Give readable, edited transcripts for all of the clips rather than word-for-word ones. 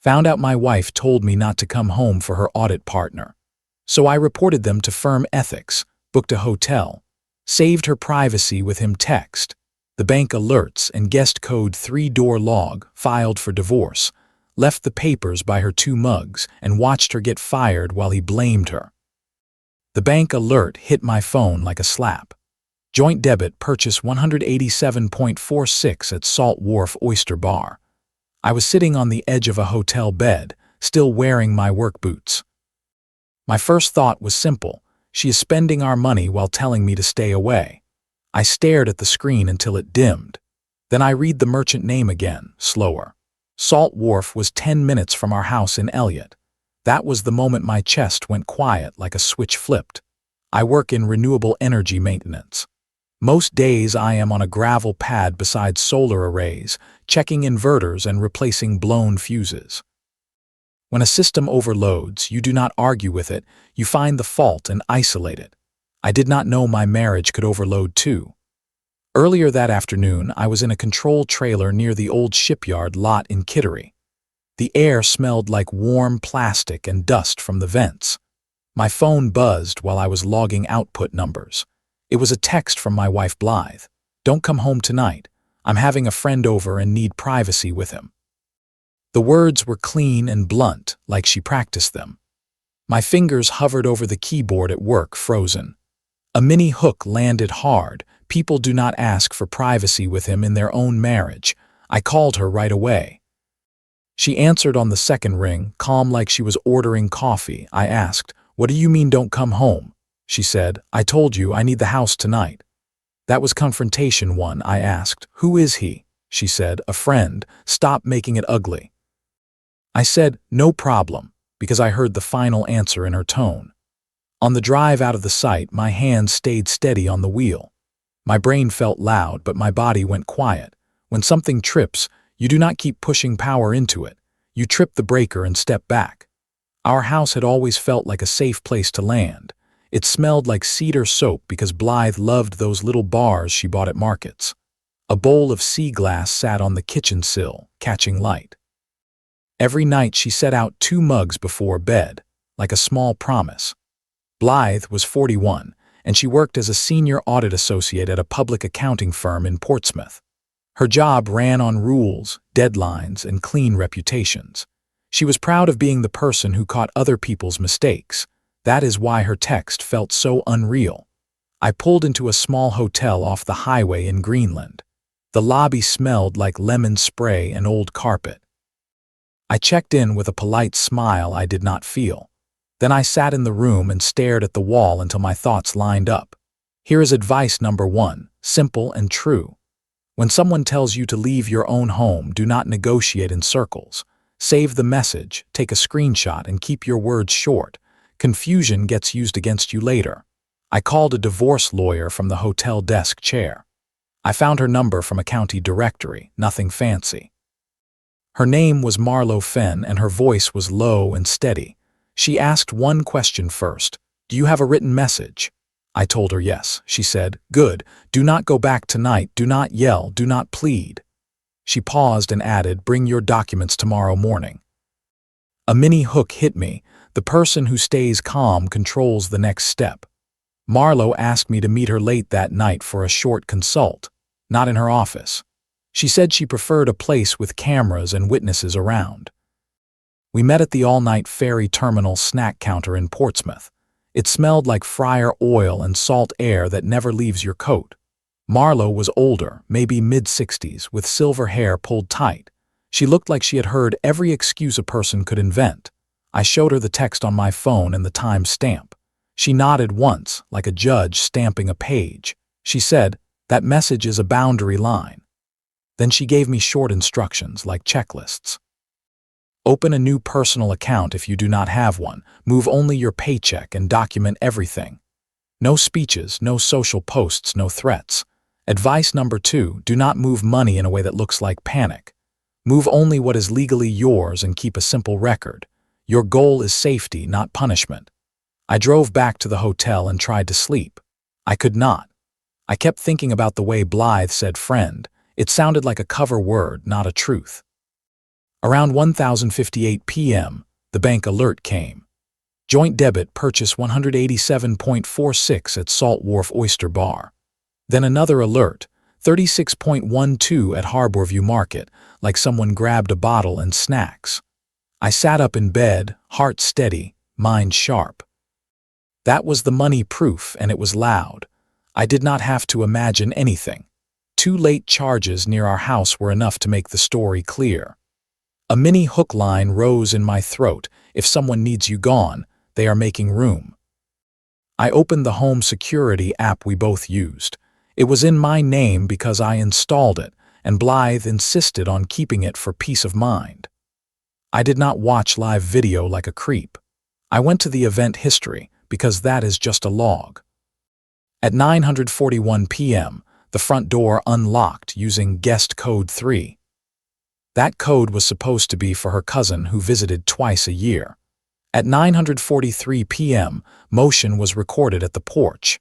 Found out my wife told me not to come home for her audit partner. So I reported them to firm ethics, booked a hotel, saved her privacy with him text, the bank alerts and guest code 3-door log, filed for divorce, left the papers by her 2 mugs, and watched her get fired while he blamed her. The bank alert hit my phone like a slap. Joint debit purchase 187.46 at Salt Wharf Oyster Bar. I was sitting on the edge of a hotel bed, still wearing my work boots. My first thought was simple. She is spending our money while telling me to stay away. I stared at the screen until it dimmed. Then I read the merchant name again, slower. Salt Wharf was 10 minutes from our house in Elliott. That was the moment my chest went quiet like a switch flipped. I work in renewable energy maintenance. Most days I am on a gravel pad beside solar arrays, checking inverters and replacing blown fuses. When a system overloads, you do not argue with it, you find the fault and isolate it. I did not know my marriage could overload too. Earlier that afternoon, I was in a control trailer near the old shipyard lot in Kittery. The air smelled like warm plastic and dust from the vents. My phone buzzed while I was logging output numbers. It was a text from my wife Blythe. "Don't come home tonight. I'm having a friend over and need privacy with him." The words were clean and blunt, like she practiced them. My fingers hovered over the keyboard at work, frozen. A mini hook landed hard. People do not ask for privacy with him in their own marriage. I called her right away. She answered on the second ring, calm like she was ordering coffee. I asked, "What do you mean don't come home?" She said, "I told you I need the house tonight." That was confrontation 1. I asked, "Who is he?" She said, "A friend. Stop making it ugly." I said, "No problem," because I heard the final answer in her tone. On the drive out of the site, my hands stayed steady on the wheel. My brain felt loud, but my body went quiet. When something trips, you do not keep pushing power into it. You trip the breaker and step back. Our house had always felt like a safe place to land. It smelled like cedar soap because Blythe loved those little bars she bought at markets. A bowl of sea glass sat on the kitchen sill, catching light. Every night she set out 2 mugs before bed, like a small promise. Blythe was 41, and she worked as a senior audit associate at a public accounting firm in Portsmouth. Her job ran on rules, deadlines, and clean reputations. She was proud of being the person who caught other people's mistakes. That is why her text felt so unreal. I pulled into a small hotel off the highway in Greenland. The lobby smelled like lemon spray and old carpet. I checked in with a polite smile I did not feel. Then I sat in the room and stared at the wall until my thoughts lined up. Here is advice number 1, simple and true. When someone tells you to leave your own home, do not negotiate in circles. Save the message, take a screenshot, and keep your words short. Confusion gets used against you later. I called a divorce lawyer from the hotel desk chair. I found her number from a county directory, nothing fancy. Her name was Marlo Fenn, and her voice was low and steady. She asked one question first. "Do you have a written message?" I told her yes. She said, "Good. Do not go back tonight. Do not yell. Do not plead." She paused and added, "Bring your documents tomorrow morning." A mini hook hit me. The person who stays calm controls the next step. Marlo asked me to meet her late that night for a short consult, not in her office. She said she preferred a place with cameras and witnesses around. We met at the all-night ferry terminal snack counter in Portsmouth. It smelled like fryer oil and salt air that never leaves your coat. Marlo was older, maybe mid-60s, with silver hair pulled tight. She looked like she had heard every excuse a person could invent. I showed her the text on my phone and the time stamp. She nodded once, like a judge stamping a page. She said, "That message is a boundary line." Then she gave me short instructions, like checklists. Open a new personal account if you do not have one. Move only your paycheck and document everything. No speeches, no social posts, no threats. Advice number 2, do not move money in a way that looks like panic. Move only what is legally yours and keep a simple record. Your goal is safety, not punishment. I drove back to the hotel and tried to sleep. I could not. I kept thinking about the way Blythe said friend. It sounded like a cover word, not a truth. Around 1058 p.m., the bank alert came. Joint debit purchase 187.46 at Salt Wharf Oyster Bar. Then another alert, 36.12 at Harborview Market, like someone grabbed a bottle and snacks. I sat up in bed, heart steady, mind sharp. That was the money proof, and it was loud. I did not have to imagine anything. 2 late charges near our house were enough to make the story clear. A mini hook line rose in my throat. If someone needs you gone, they are making room. I opened the home security app we both used. It was in my name because I installed it, and Blythe insisted on keeping it for peace of mind. I did not watch live video like a creep. I went to the event history because that is just a log. At 9:41 p.m., the front door unlocked using guest code 3. That code was supposed to be for her cousin who visited twice a year. At 9:43 p.m., motion was recorded at the porch.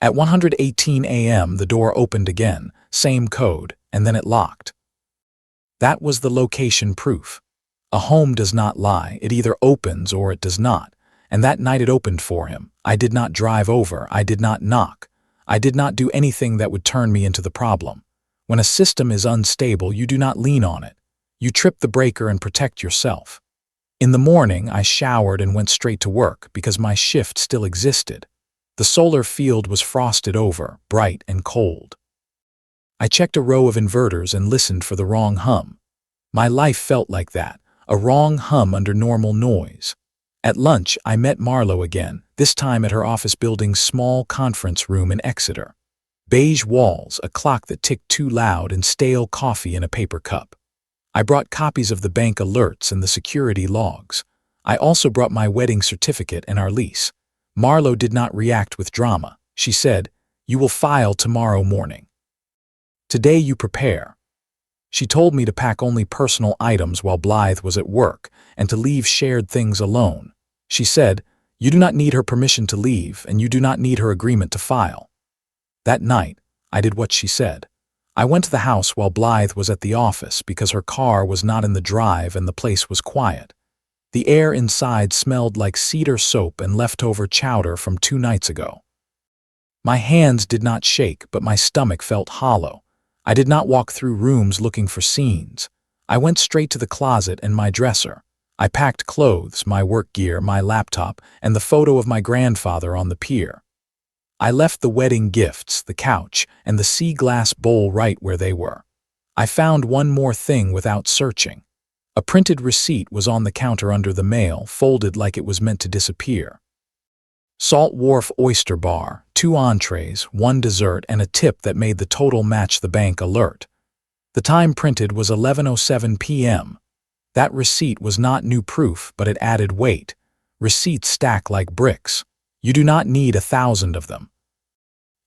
At 1:18 a.m., the door opened again, same code, and then it locked. That was the location proof. A home does not lie, it either opens or it does not. And that night it opened for him. I did not drive over, I did not knock. I did not do anything that would turn me into the problem. When a system is unstable, you do not lean on it. You trip the breaker and protect yourself. In the morning, I showered and went straight to work because my shift still existed. The solar field was frosted over, bright and cold. I checked a row of inverters and listened for the wrong hum. My life felt like that, a wrong hum under normal noise. At lunch, I met Marlo again, this time at her office building's small conference room in Exeter. Beige walls, a clock that ticked too loud, and stale coffee in a paper cup. I brought copies of the bank alerts and the security logs. I also brought my wedding certificate and our lease. Marlo did not react with drama. She said, "You will file tomorrow morning. Today you prepare." She told me to pack only personal items while Blythe was at work and to leave shared things alone. She said, "You do not need her permission to leave, and you do not need her agreement to file." That night, I did what she said. I went to the house while Blythe was at the office because her car was not in the drive and the place was quiet. The air inside smelled like cedar soap and leftover chowder from 2 nights ago. My hands did not shake, but my stomach felt hollow. I did not walk through rooms looking for scenes. I went straight to the closet and my dresser. I packed clothes, my work gear, my laptop, and the photo of my grandfather on the pier. I left the wedding gifts, the couch, and the sea glass bowl right where they were. I found one more thing without searching. A printed receipt was on the counter under the mail, folded like it was meant to disappear. Salt Wharf Oyster Bar, 2 entrees, 1 dessert, and a tip that made the total match the bank alert. The time printed was 11:07 p.m. That receipt was not new proof, but it added weight. Receipts stack like bricks. You do not need 1,000 of them.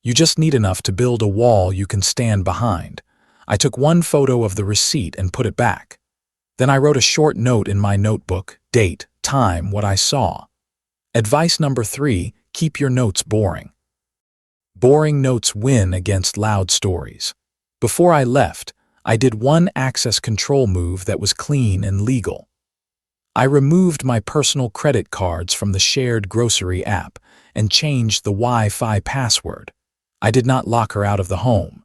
You just need enough to build a wall you can stand behind. I took 1 photo of the receipt and put it back. Then I wrote a short note in my notebook, date, time, what I saw. Advice number 3, keep your notes boring. Boring notes win against loud stories. Before I left, I did one access control move that was clean and legal. I removed my personal credit cards from the shared grocery app and changed the Wi-Fi password. I did not lock her out of the home.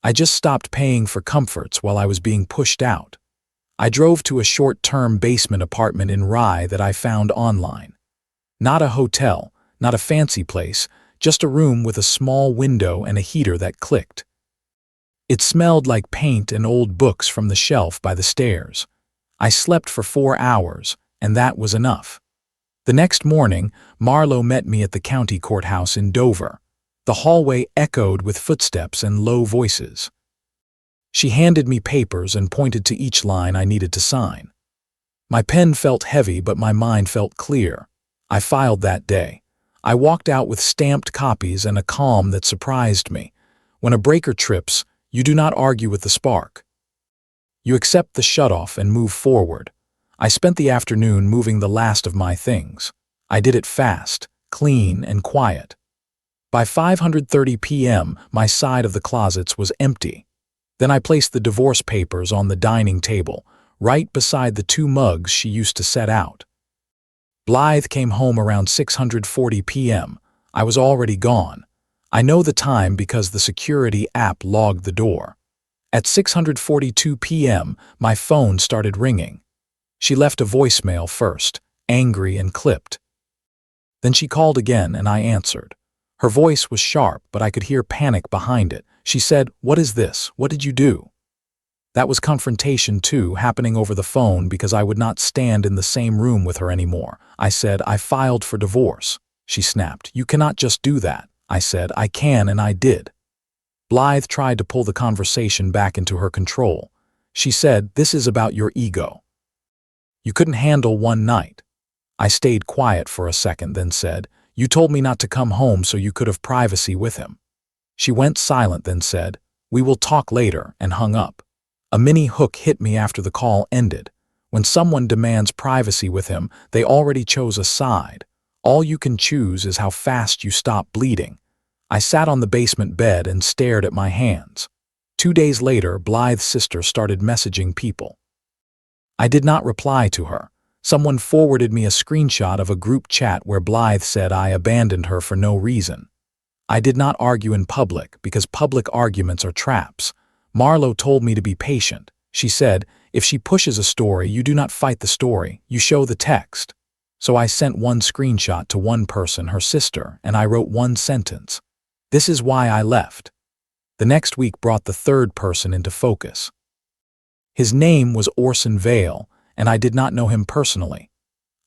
I just stopped paying for comforts while I was being pushed out. I drove to a short-term basement apartment in Rye that I found online. Not a hotel, not a fancy place, just a room with a small window and a heater that clicked. It smelled like paint and old books from the shelf by the stairs. I slept for 4 hours, and that was enough. The next morning, Marlo met me at the county courthouse in Dover. The hallway echoed with footsteps and low voices. She handed me papers and pointed to each line I needed to sign. My pen felt heavy, but my mind felt clear. I filed that day. I walked out with stamped copies and a calm that surprised me. When a breaker trips, you do not argue with the spark. You accept the shutoff and move forward. I spent the afternoon moving the last of my things. I did it fast, clean, and quiet. By 5:30 p.m., my side of the closets was empty. Then I placed the divorce papers on the dining table, right beside the 2 mugs she used to set out. Blythe came home around 6:40 p.m. I was already gone. I know the time because the security app logged the door. At 6:42 p.m., my phone started ringing. She left a voicemail first, angry and clipped. Then she called again and I answered. Her voice was sharp, but I could hear panic behind it. She said, "What is this? What did you do?" That was confrontation too, happening over the phone because I would not stand in the same room with her anymore. I said, "I filed for divorce." She snapped, "You cannot just do that." I said, "I can, and I did." Blythe tried to pull the conversation back into her control. She said, "This is about your ego. You couldn't handle one night." I stayed quiet for a second, then said, "You told me not to come home so you could have privacy with him." She went silent, then said, "We will talk later," and hung up. A mini hook hit me after the call ended. When someone demands privacy with him, they already chose a side. All you can choose is how fast you stop bleeding. I sat on the basement bed and stared at my hands. 2 days later, Blythe's sister started messaging people. I did not reply to her. Someone forwarded me a screenshot of a group chat where Blythe said I abandoned her for no reason. I did not argue in public because public arguments are traps. Marlo told me to be patient. She said, "If she pushes a story, you do not fight the story, you show the text." So I sent one screenshot to one person, her sister, and I wrote one sentence. "This is why I left." The next week brought the third person into focus. His name was Orson Vale, and I did not know him personally.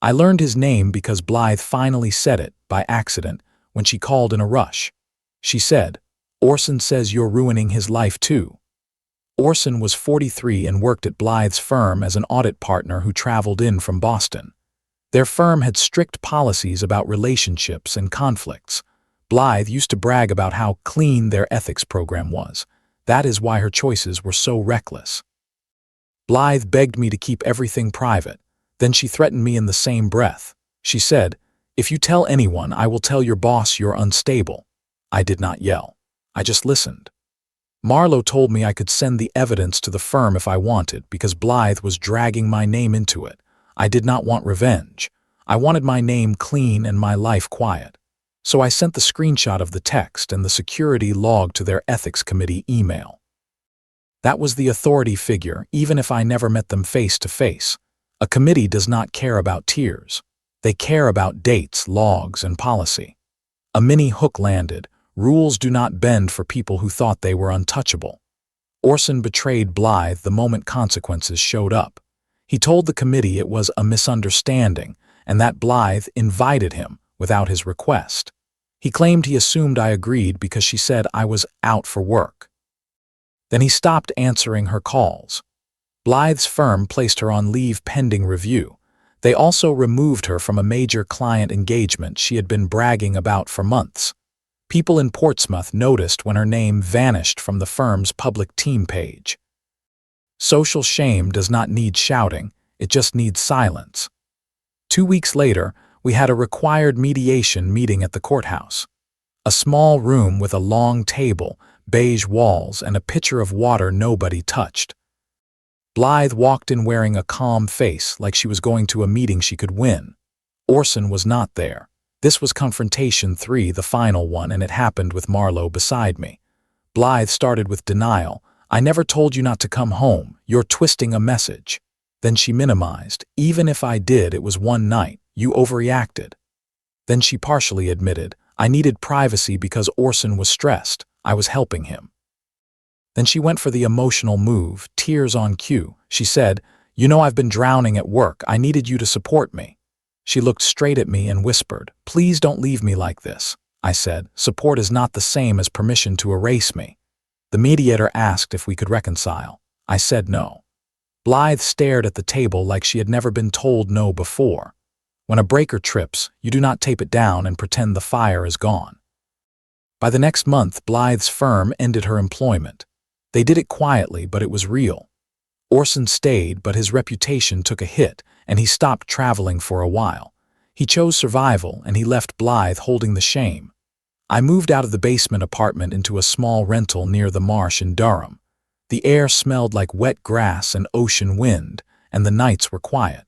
I learned his name because Blythe finally said it, by accident, when she called in a rush. She said, "Orson says you're ruining his life too." Orson was 43 and worked at Blythe's firm as an audit partner who traveled in from Boston. Their firm had strict policies about relationships and conflicts. Blythe used to brag about how clean their ethics program was. That is why her choices were so reckless. Blythe begged me to keep everything private. Then she threatened me in the same breath. She said, "If you tell anyone, I will tell your boss you're unstable." I did not yell. I just listened. Marlo told me I could send the evidence to the firm if I wanted because Blythe was dragging my name into it. I did not want revenge. I wanted my name clean and my life quiet. So I sent the screenshot of the text and the security log to their ethics committee email. That was the authority figure, even if I never met them face to face. A committee does not care about tears. They care about dates, logs, and policy. A mini hook landed. Rules do not bend for people who thought they were untouchable. Orson betrayed Blythe the moment consequences showed up. He told the committee it was a misunderstanding and that Blythe invited him without his request. He claimed he assumed I agreed because she said I was out for work. Then he stopped answering her calls. Blythe's firm placed her on leave pending review. They also removed her from a major client engagement she had been bragging about for months. People in Portsmouth noticed when her name vanished from the firm's public team page. Social shame does not need shouting, it just needs silence. 2 weeks later, we had a required mediation meeting at the courthouse. A small room with a long table, beige walls, and a pitcher of water nobody touched. Blythe walked in wearing a calm face like she was going to a meeting she could win. Orson was not there. This was confrontation 3, the final one, and it happened with Marlo beside me. Blythe started with denial. "I never told you not to come home. You're twisting a message." Then she minimized. "Even if I did, it was one night. You overreacted." Then she partially admitted, "I needed privacy because Orson was stressed. I was helping him." Then she went for the emotional move, tears on cue. She said, "You know I've been drowning at work. I needed you to support me." She looked straight at me and whispered, "Please don't leave me like this." I said, "Support is not the same as permission to erase me." The mediator asked if we could reconcile. I said no. Blythe stared at the table like she had never been told no before. When a breaker trips, you do not tape it down and pretend the fire is gone. By the next month, Blythe's firm ended her employment. They did it quietly, but it was real. Orson stayed, but his reputation took a hit, and he stopped traveling for a while. He chose survival, and he left Blythe holding the shame. I moved out of the basement apartment into a small rental near the marsh in Durham. The air smelled like wet grass and ocean wind, and the nights were quiet.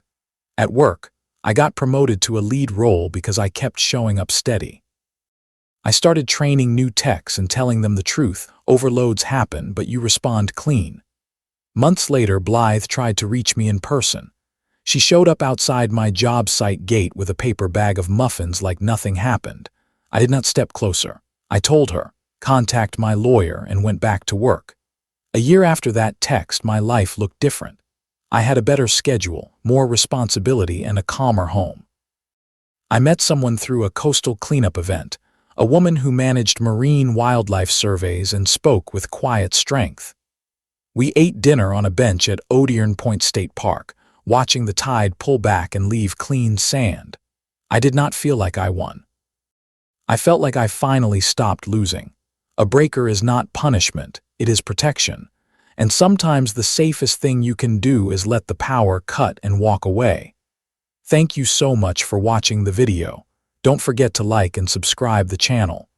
At work, I got promoted to a lead role because I kept showing up steady. I started training new techs and telling them the truth. Overloads happen, but you respond clean. Months later, Blythe tried to reach me in person. She showed up outside my job site gate with a paper bag of muffins like nothing happened. I did not step closer. I told her, "Contact my lawyer," and went back to work. A year after that text, my life looked different. I had a better schedule, more responsibility, and a calmer home. I met someone through a coastal cleanup event, a woman who managed marine wildlife surveys and spoke with quiet strength. We ate dinner on a bench at Odiern Point State Park, watching the tide pull back and leave clean sand. I did not feel like I won. I felt like I finally stopped losing. A breaker is not punishment, it is protection. And sometimes the safest thing you can do is let the power cut and walk away. Thank you so much for watching the video. Don't forget to like and subscribe the channel.